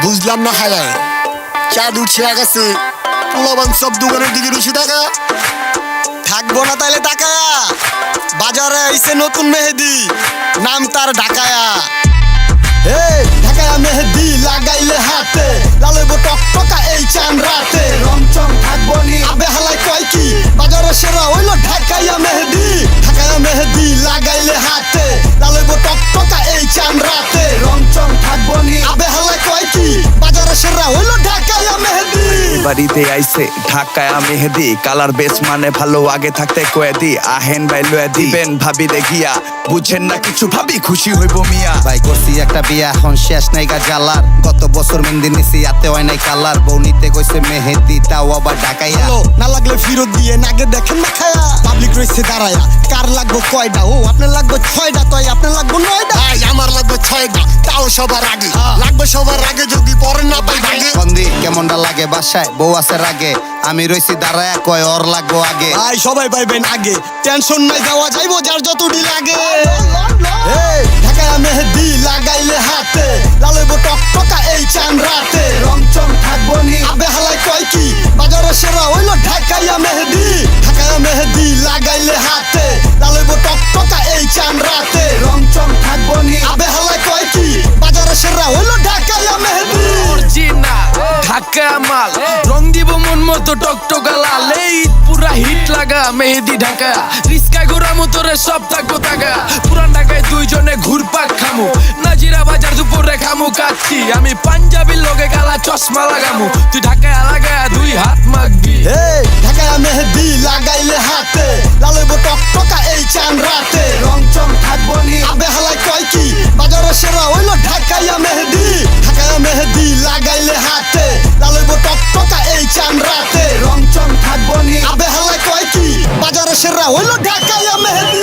বুঝলাম না হালায় চাঁদ উঠছে আকাশে, পোলাবান সব দোকানের দিকে বেশি টাকা থাকবো না তাইলে টাকায়া। বাজারে আইছে নতুন মেহেদি, নাম তার ঢাকায়া। ঢাকায়া মেহেদি লাগাইলে হাতে, লালইব টকটকা এই চান রাতে। রংচং থাকবো নি আবে হালাই কয় কি, বাজারে সেরা হইলো ঢাকায়া মেহেদি। ঢাকায়া মেহেদি লাগাইলে হাতে, লালইব টকটকা এই চান রাতে। রংচং থাকবো নি আবে হালাই কয় কি, বাজারে সেরা হইলো ঢাকায়া মেহেদি। বাড়িতে আইছে ঢাকায়া মেহেদি, কালার বেস মানে ভালো আগে থাকতে কয়েদি। আহেন ভাই লয়ে দিবেন ভাবি দেখিয়া, বুঝেন না কিছু ভাবি খুশি হইব মিয়া। ভাই করছি একটা বিয়া এখন শেষ নাই গা জ্বালার, গত বছর মেহেন্দি নিছি আতে হয় নাই কালার। বউ নিতে কইছে মেহেদি তাও আবার ঢাকাইয়া। না লাগলে ফিরত দিয়ে নাগে দেখেন না খায়া। পাবলিক রয়েছে দাঁড়ায়া, কার লাগবো কয়টা? ও আপনার লাগবে 6টা, তাই আপনার লাগবো 9টা। আমার লাগবে 6টা, তাও সবার আগে লাগবে, সবার আগে যদি পরে না পাই ভাগে। বন্দি কেমনটা লাগে বাসায় বউ আছে রাগে, আমি রইছি দাঁড়ায়া কয় ওর লাগবো আগে। ভাই সবাই পাইবেন আগে, টেনশন নাই দেওয়া যাইবো যার যতটি লাগে। ঢাকায়া মেহেদি লাগাইলে হাতে, লালইব টকটকা এই চান রাতে। রংচং থাকবো নি আবে হালাই কয় কি, বাজারে সেরা হইলো ঢাকায়া মেহেদি। ঢাকায়া মেহেদি লাগাইলে হাতে, লালইব টকটকা এই চান রাতে। রংচং থাকবো নি আবে হালাই কয় কি, বাজারে সেরা হইলো ঢাকায়া মেহেদি। অরিজিনাল ঢাকা মাল, রং দিব মন মতো টকটকা লাল। এই পুরা হিট লাগা মেহেদি ঢাকা, রিস্কা ঘোরা মোতরে সব থাকবো টাকা। পুরান ঢাকায় দুইজনে ঘুরপাক খামু, নাজিরা বাজার দুপুরে খামু কাচ্ছি। আমি পাঞ্জাবির লগে কালা চশমা লাগামু, তুই ঢাকায় লাগায়া 2 হাত মাগবি। ঢাকায়া মেহেদি লাগাইলে হাতে, লালইব টকটকা এই চান রাতে। রংচং থাকবো নি আবে হালাই কয় কি, বাজারে সেরা হইলো ঢাকায়া মেহেদি। ঢাকায়া মেহেদি লাগাইলে হাতে, লালইব টকটকা এই চান রাতে। রংচং থাকবো নি আবে হালাই কয় কি, বাজারে সেরা হইলো ঢাকায়া মেহেদি।